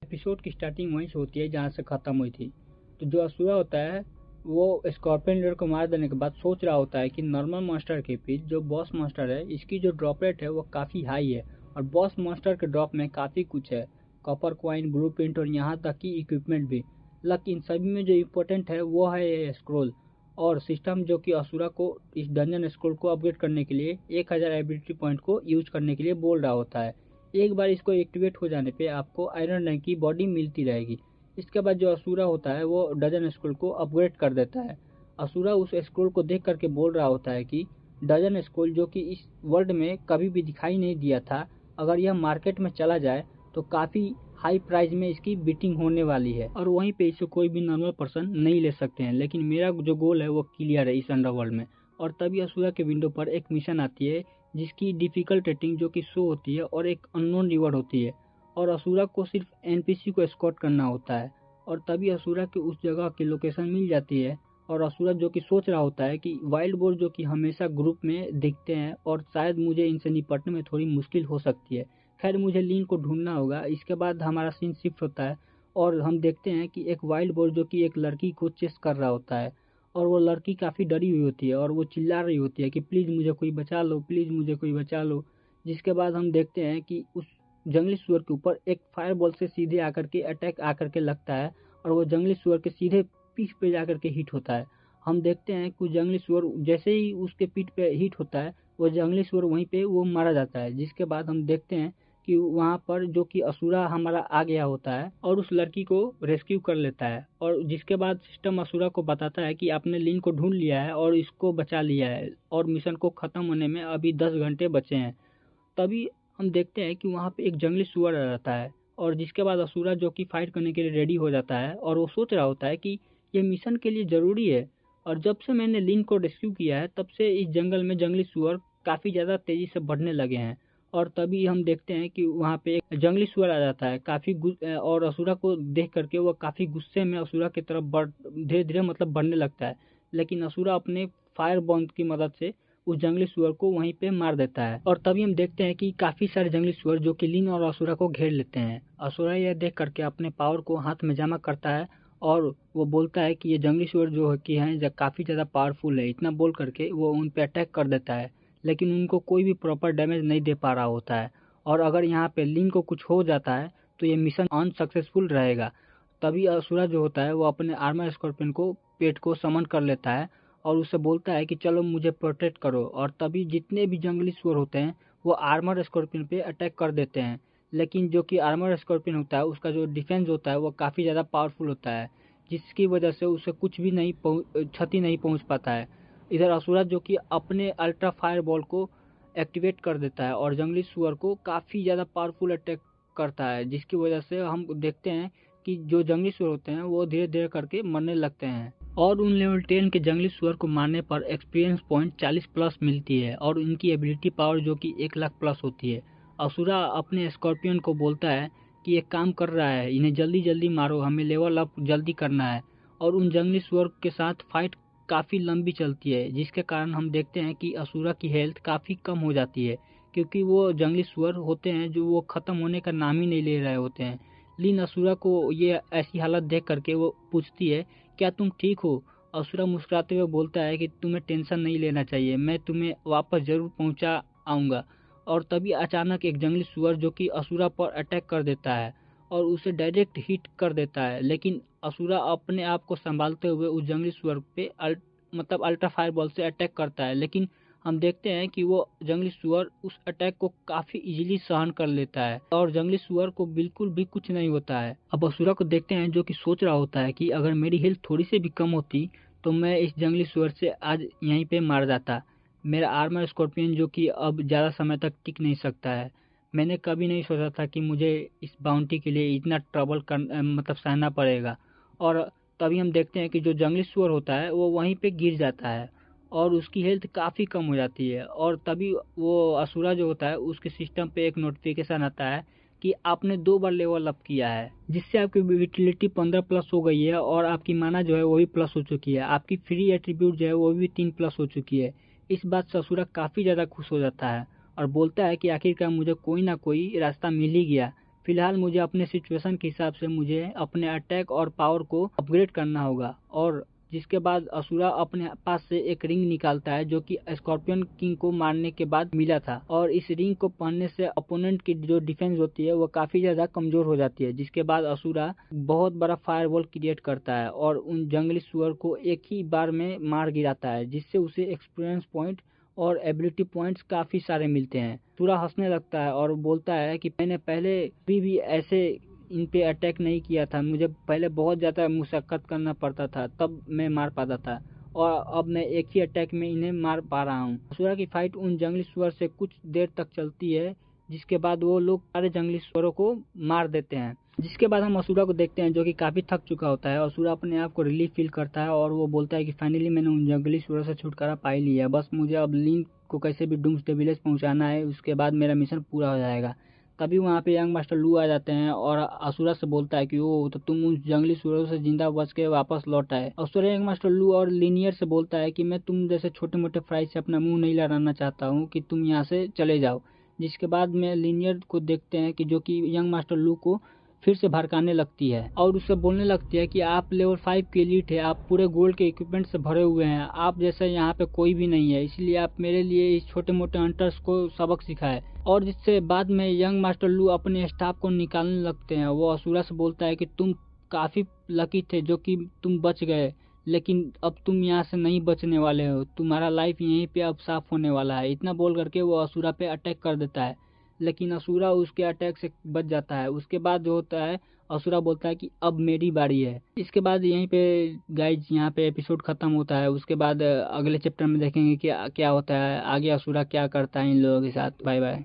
Episode की starting वहीं से होती है जहाँ से ख़त्म हुई थी। तो जो असुरा होता है वो स्कॉर्पियन लीडर को मार देने के बाद सोच रहा होता है कि नॉर्मल मॉन्स्टर के बीच जो बॉस मॉन्स्टर है इसकी जो ड्रॉप रेट है वो काफ़ी हाई है और बॉस मॉन्स्टर के ड्रॉप में काफ़ी कुछ है, कॉपर कॉइन, ब्लू प्रिंट और यहाँ तक कि इक्विपमेंट भी। लक इन सभी में जो इम्पोर्टेंट है वो है ये स्क्रोल और सिस्टम जो कि असुरा को इस डंजन स्क्रोल को अपग्रेड करने के लिए 1000 एबिलिटी पॉइंट को यूज करने के लिए बोल रहा होता है। एक बार इसको एक्टिवेट हो जाने पे आपको आयरन रैंक की बॉडी मिलती रहेगी। इसके बाद जो असुरा होता है वो डजन स्क्रोल को अपग्रेड कर देता है। असुरा उस स्क्रोल को देख करके बोल रहा होता है कि डजन स्क्रोल जो कि इस वर्ल्ड में कभी भी दिखाई नहीं दिया था, अगर यह मार्केट में चला जाए तो काफ़ी हाई प्राइस में इसकी बीटिंग होने वाली है और वहीं पे इसे कोई भी नॉर्मल पर्सन नहीं ले सकते हैं। लेकिन मेरा जो गोल है वो क्लियर है इस अंडरवर्ल्ड में। और तभी असुरा के विंडो पर एक मिशन आती है जिसकी डिफ़िकल्ट रेटिंग जो कि शो होती है और एक अननोन रिवॉर्ड होती है और असुरा को सिर्फ एनपीसी को एस्कॉर्ट करना होता है। और तभी असुरा की उस जगह की लोकेशन मिल जाती है और असुरा जो कि सोच रहा होता है कि वाइल्ड बोर जो कि हमेशा ग्रुप में दिखते हैं और शायद मुझे इनसे निपटने में थोड़ी मुश्किल हो सकती है। खैर मुझे लीन को ढूंढना होगा। इसके बाद हमारा सीन शिफ्ट होता है और हम देखते हैं कि एक वाइल्ड बोर जो कि एक लड़की को चेस कर रहा होता है और वो लड़की काफ़ी डरी हुई होती है और वो चिल्ला रही होती है कि प्लीज़ मुझे कोई बचा लो, प्लीज़ मुझे कोई बचा लो। जिसके बाद हम देखते हैं कि उस जंगली सुअर के ऊपर एक फायर बॉल से सीधे आकर के अटैक आकर के लगता है और वो जंगली सुअर के सीधे पीठ पे जाकर के हिट होता है। हम देखते हैं कि जंगली सुअर जैसे ही उसके पीठ पे हिट होता है वो जंगली सुअर वहीं पे वो मारा जाता है। जिसके बाद हम देखते हैं कि वहाँ पर जो कि असुरा हमारा आ गया होता है और उस लड़की को रेस्क्यू कर लेता है और जिसके बाद सिस्टम असुरा को बताता है कि आपने लिन को ढूंढ लिया है और इसको बचा लिया है और मिशन को ख़त्म होने में अभी 10 घंटे बचे हैं। तभी हम देखते हैं कि वहाँ पे एक जंगली सुअर आ जाता है और जिसके बाद असुरा जो कि फाइट करने के लिए रेडी हो जाता है और वो सोच रहा होता है कि ये मिशन के लिए ज़रूरी है। और जब से मैंने लिन को रेस्क्यू किया है तब से इस जंगल में जंगली सुअर काफ़ी ज़्यादा तेज़ी से बढ़ने लगे हैं। और तभी हम देखते हैं कि वहाँ पे एक जंगली सुअर आ जाता है और असुरा को देख करके वो काफ़ी गुस्से में असुरा की तरफ धीरे धीरे मतलब बढ़ने लगता है। लेकिन असुरा अपने फायर बॉन्ड की मदद से उस जंगली सुअर को वहीं पे मार देता है और तभी हम देखते हैं कि काफ़ी सारे जंगली सुअर जो कि लिन और असुरा को घेर लेते हैं। असुरा यह देख करके अपने पावर को हाथ में जमा करता है और वो बोलता है कि ये जंगली सुअर जो है कि हैं काफ़ी ज़्यादा पावरफुल है। इतना बोल करके वो उन पे अटैक कर देता है लेकिन उनको कोई भी प्रॉपर डैमेज नहीं दे पा रहा होता है और अगर यहाँ पे लिन को कुछ हो जाता है तो ये मिशन अनसक्सेसफुल रहेगा। तभी असुरा जो होता है वो अपने आर्मर स्कॉर्पियन को पेट को समन कर लेता है और उससे बोलता है कि चलो मुझे प्रोटेक्ट करो। और तभी जितने भी जंगली सुअर होते हैं वो आर्मर स्कॉर्पियन पे अटैक कर देते हैं। लेकिन जो कि आर्मर स्कॉर्पियन होता है उसका जो डिफेंस होता है वो काफ़ी ज़्यादा पावरफुल होता है जिसकी वजह से उसे कुछ भी नहीं क्षति नहीं पहुंच पाता है। इधर असुरा जो कि अपने अल्ट्रा फायर बॉल को एक्टिवेट कर देता है और जंगली सुअर को काफ़ी ज़्यादा पावरफुल अटैक करता है जिसकी वजह से हम देखते हैं कि जो जंगली सुअर होते हैं वो धीरे धीरे करके मरने लगते हैं। और उन लेवल 10 के जंगली सुअर को मारने पर एक्सपीरियंस पॉइंट 40 प्लस मिलती है और इनकी एबिलिटी पावर जो कि 1 लाख प्लस होती है। असुरा अपने स्कॉर्पियन को बोलता है कि एक काम कर रहा है, इन्हें जल्दी जल्दी मारो, हमें लेवल अप जल्दी करना है। और उन जंगली सुअर के साथ फाइट काफ़ी लंबी चलती है जिसके कारण हम देखते हैं कि असुरा की हेल्थ काफ़ी कम हो जाती है क्योंकि वो जंगली सुअर होते हैं जो वो ख़त्म होने का नाम ही नहीं ले रहे होते हैं। लिन असुरा को ये ऐसी हालत देख करके वो पूछती है, क्या तुम ठीक हो? असुरा मुस्कुराते हुए बोलता है कि तुम्हें टेंशन नहीं लेना चाहिए, मैं तुम्हें वापस ज़रूर पहुंचा आऊँगा। और तभी अचानक एक जंगली सुअर जो कि असुरा पर अटैक कर देता है और उसे डायरेक्ट हिट कर देता है। लेकिन असुरा अपने आप को संभालते हुए उस जंगली सुअर पे मतलब अल्ट्रा फायर बॉल से अटैक करता है। लेकिन हम देखते हैं कि वो जंगली सुअर उस अटैक को काफ़ी इजीली सहन कर लेता है और जंगली सुअर को बिल्कुल भी कुछ नहीं होता है। अब असुरा को देखते हैं जो कि सोच रहा होता है कि अगर मेरी हेल्थ थोड़ी सी भी कम होती तो मैं इस जंगली सुअर से आज यहीं पे मार जाता। मेरा आर्मर स्कॉर्पियन जो कि अब ज़्यादा समय तक टिक नहीं सकता है। मैंने कभी नहीं सोचा था कि मुझे इस बाउंटी के लिए इतना ट्रबल मतलब सहना पड़ेगा। और तभी हम देखते हैं कि जो जंगली सुअर होता है वो वहीं पे गिर जाता है और उसकी हेल्थ काफ़ी कम हो जाती है। और तभी वो असुरा जो होता है उसके सिस्टम पे एक नोटिफिकेशन आता है कि आपने 2 बार लेवल अप किया है जिससे आपकी विजिबिलिटी 15 प्लस हो गई है और आपकी माना जो है वो भी प्लस हो चुकी है। आपकी फ्री एट्रीब्यूट जो है वो भी 3 प्लस हो चुकी है। इस बात से असुरा काफ़ी ज़्यादा खुश हो जाता है और बोलता है कि आखिरकार मुझे कोई ना कोई रास्ता मिल ही गया। फिलहाल मुझे अपने सिचुएशन के हिसाब से मुझे अपने अटैक और पावर को अपग्रेड करना होगा। और जिसके बाद असुरा अपने पास से एक रिंग निकालता है जो कि स्कॉर्पियन किंग को मारने के बाद मिला था, और इस रिंग को पहनने से अपोनेंट की जो डिफेंस होती है वो काफी ज्यादा कमजोर हो जाती है। जिसके बाद असुरा बहुत बड़ा फायरवॉल क्रिएट करता है और उन जंगली सुअर को एक ही बार में मार गिराता है, जिससे उसे एक्सपीरियंस पॉइंट और एबिलिटी पॉइंट्स काफी सारे मिलते हैं। सूरा हंसने लगता है और बोलता है कि मैंने पहले भी ऐसे इन पे अटैक नहीं किया था, मुझे पहले बहुत ज़्यादा मुशक्कत करना पड़ता था तब मैं मार पाता था, और अब मैं एक ही अटैक में इन्हें मार पा रहा हूँ। असुरा की फाइट उन जंगली सुअर से कुछ देर तक चलती है, जिसके बाद वो लोग सारे जंगली सुअरों को मार देते हैं। जिसके बाद हम असुरा को देखते हैं जो कि काफ़ी थक चुका होता है। असुरा अपने आप को रिलीफ फील करता है और वो बोलता है कि फाइनली मैंने उन जंगली सुअरों से छुटकारा पा ही लिया, बस मुझे अब लिंक को कैसे भी डूम्सडे विलेज पहुंचाना है, उसके बाद मेरा मिशन पूरा हो जाएगा। तभी वहाँ पे यंग मास्टर लू आ जाते हैं और असुरा से बोलता है कि ओ तो तुम उस जंगली सुअरों से जिंदा बच के वापस लौट आए। असुरा यंग मास्टर लू और लीनियर से बोलता है कि मैं तुम जैसे छोटे मोटे फ्राइज से अपना मुंह नहीं लड़ाना चाहता हूँ, कि तुम यहाँ से चले जाओ। जिसके बाद में लीनियर को देखते हैं कि जो कि यंग मास्टर लू को फिर से भड़काने लगती है और उससे बोलने लगती है कि आप लेवल 5 की एलीट है, आप पूरे गोल्ड के इक्विपमेंट से भरे हुए हैं, आप जैसे यहाँ पे कोई भी नहीं है, इसलिए आप मेरे लिए इस छोटे मोटे हंटर्स को सबक सिखाए। और जिससे बाद में यंग मास्टर लू अपने स्टाफ को निकालने लगते हैं। वो असुरा से बोलता है कि तुम काफ़ी लकी थे जो कि तुम बच गए, लेकिन अब तुम यहाँ से नहीं बचने वाले हो, तुम्हारा लाइफ यहीं पे अब साफ होने वाला है। इतना बोल करके वो असुरा पे अटैक कर देता है, लेकिन असुरा उसके अटैक से बच जाता है। उसके बाद जो होता है, असुरा बोलता है कि अब मेरी बारी है। इसके बाद यहीं पे गाइज यहाँ पे एपिसोड खत्म होता है। उसके बाद अगले चैप्टर में देखेंगे कि क्या होता है आगे, असुरा क्या करता है इन लोगों के साथ। Bye bye.